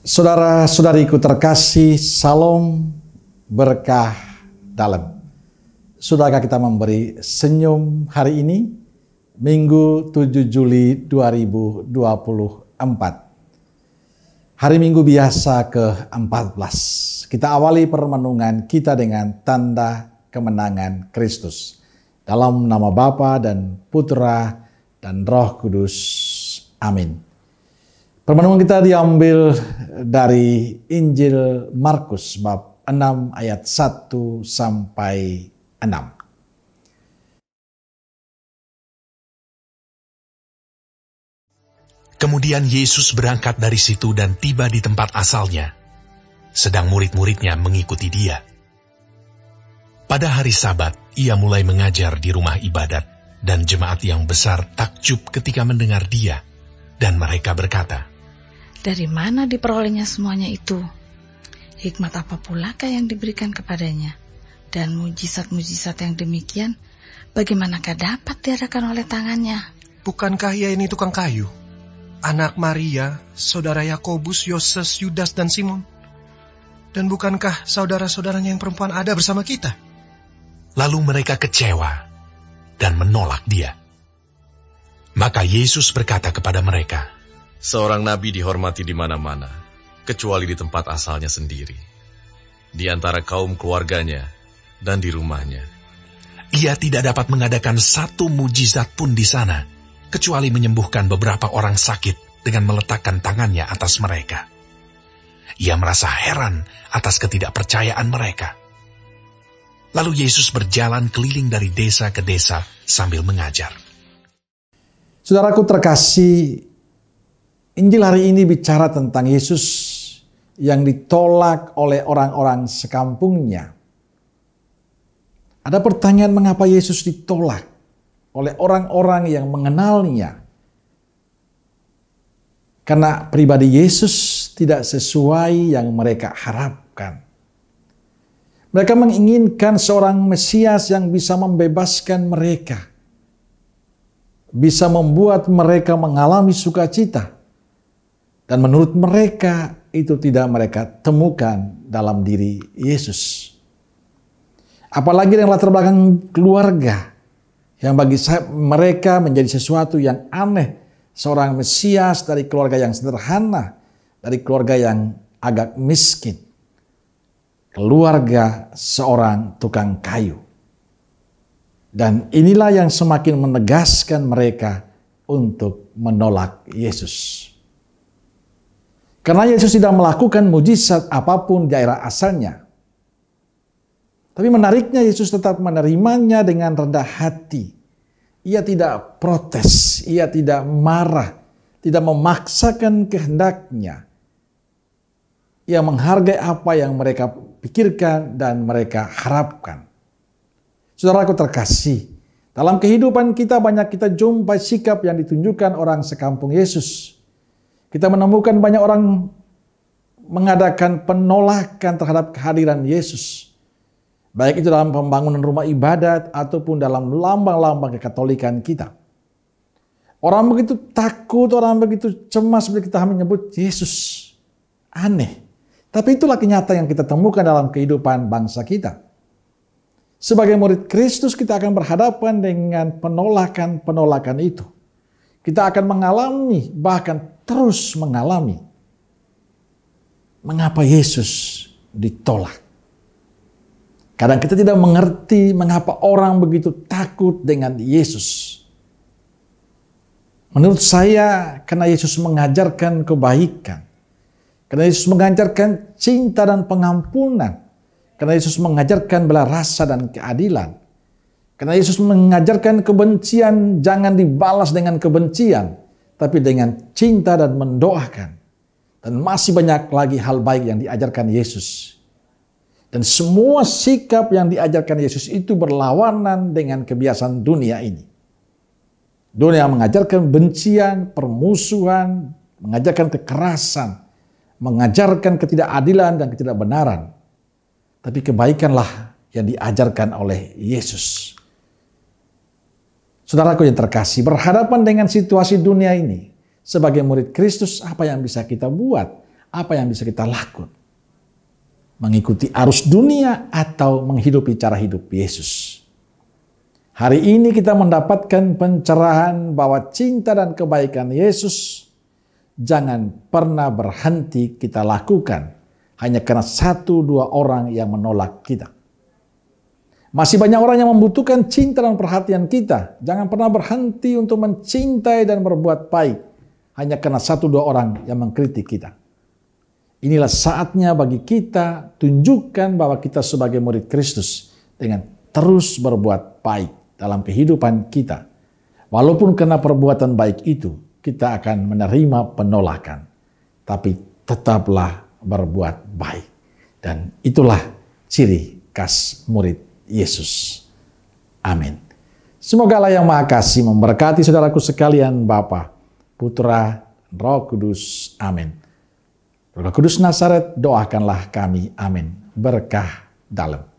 Saudara-saudariku terkasih, salam berkah dalam. Sudahkah kita memberi senyum hari ini, Minggu 7 Juli 2024. Hari Minggu biasa ke-14. Kita awali permenungan kita dengan tanda kemenangan Kristus. Dalam nama Bapa dan Putra dan Roh Kudus. Amin. Permenungan kita diambil dari Injil Markus bab 6 ayat 1 sampai 6. Kemudian Yesus berangkat dari situ dan tiba di tempat asalnya, sedang murid-muridnya mengikuti dia. Pada hari Sabat, ia mulai mengajar di rumah ibadat, dan jemaat yang besar takjub ketika mendengar dia, dan mereka berkata, "Dari mana diperolehnya semuanya itu? Hikmat apa pulakah yang diberikan kepadanya? Dan mujizat-mujizat yang demikian, bagaimanakah dapat diadakan oleh tangannya?" Bukankah ia ini tukang kayu? Anak Maria, saudara Yakobus, Yoses, Yudas, dan Simon? Dan bukankah saudara-saudaranya yang perempuan ada bersama kita? Lalu mereka kecewa dan menolak dia. Maka Yesus berkata kepada mereka, "Seorang nabi dihormati di mana-mana, kecuali di tempat asalnya sendiri, di antara kaum keluarganya dan di rumahnya." Ia tidak dapat mengadakan satu mujizat pun di sana, kecuali menyembuhkan beberapa orang sakit dengan meletakkan tangannya atas mereka. Ia merasa heran atas ketidakpercayaan mereka. Lalu Yesus berjalan keliling dari desa ke desa sambil mengajar. Saudaraku terkasih, Injil hari ini bicara tentang Yesus yang ditolak oleh orang-orang sekampungnya. Ada pertanyaan mengapa Yesus ditolak oleh orang-orang yang mengenalnya. Karena pribadi Yesus tidak sesuai yang mereka harapkan. Mereka menginginkan seorang Mesias yang bisa membebaskan mereka, bisa membuat mereka mengalami sukacita. Dan menurut mereka itu tidak mereka temukan dalam diri Yesus. Apalagi yang latar belakang keluarga, yang bagi mereka menjadi sesuatu yang aneh. Seorang Mesias dari keluarga yang sederhana, dari keluarga yang agak miskin. Keluarga seorang tukang kayu. Dan inilah yang semakin menegaskan mereka untuk menolak Yesus. Karena Yesus tidak melakukan mujizat apapun di daerah asalnya. Tapi menariknya Yesus tetap menerimanya dengan rendah hati. Ia tidak protes, ia tidak marah, tidak memaksakan kehendaknya. Ia menghargai apa yang mereka pikirkan dan mereka harapkan. Saudaraku terkasih, dalam kehidupan kita banyak kita jumpai sikap yang ditunjukkan orang sekampung Yesus. Kita menemukan banyak orang mengadakan penolakan terhadap kehadiran Yesus. Baik itu dalam pembangunan rumah ibadat ataupun dalam lambang-lambang kekatolikan kita. Orang begitu takut, orang begitu cemas bila kita menyebut Yesus. Aneh. Tapi itulah kenyataan yang kita temukan dalam kehidupan bangsa kita. Sebagai murid Kristus kita akan berhadapan dengan penolakan-penolakan itu. Kita akan mengalami, bahkan terus mengalami. Mengapa Yesus ditolak? Kadang kita tidak mengerti mengapa orang begitu takut dengan Yesus. Menurut saya, karena Yesus mengajarkan kebaikan. Karena Yesus mengajarkan cinta dan pengampunan. Karena Yesus mengajarkan belas rasa dan keadilan. Karena Yesus mengajarkan kebencian jangan dibalas dengan kebencian, tapi dengan cinta dan mendoakan. Dan masih banyak lagi hal baik yang diajarkan Yesus. Dan semua sikap yang diajarkan Yesus itu berlawanan dengan kebiasaan dunia ini. Dunia mengajarkan bencian, permusuhan, mengajarkan kekerasan, mengajarkan ketidakadilan dan ketidakbenaran. Tapi kebaikanlah yang diajarkan oleh Yesus. Saudaraku yang terkasih, berhadapan dengan situasi dunia ini, sebagai murid Kristus, apa yang bisa kita buat? Apa yang bisa kita lakukan? Mengikuti arus dunia atau menghidupi cara hidup Yesus? Hari ini kita mendapatkan pencerahan bahwa cinta dan kebaikan Yesus jangan pernah berhenti kita lakukan hanya karena 1-2 orang yang menolak kita. Masih banyak orang yang membutuhkan cinta dan perhatian kita. Jangan pernah berhenti untuk mencintai dan berbuat baik hanya karena 1-2 orang yang mengkritik kita. Inilah saatnya bagi kita tunjukkan bahwa kita sebagai murid Kristus dengan terus berbuat baik dalam kehidupan kita. Walaupun karena perbuatan baik itu kita akan menerima penolakan, tapi tetaplah berbuat baik. Dan itulah ciri khas murid Yesus. Amin. Semoga Allah yang Maha Kasih memberkati saudaraku sekalian, Bapa, Putra, Roh Kudus. Amin. Roh Kudus Nazaret, doakanlah kami. Amin. Berkah dalam.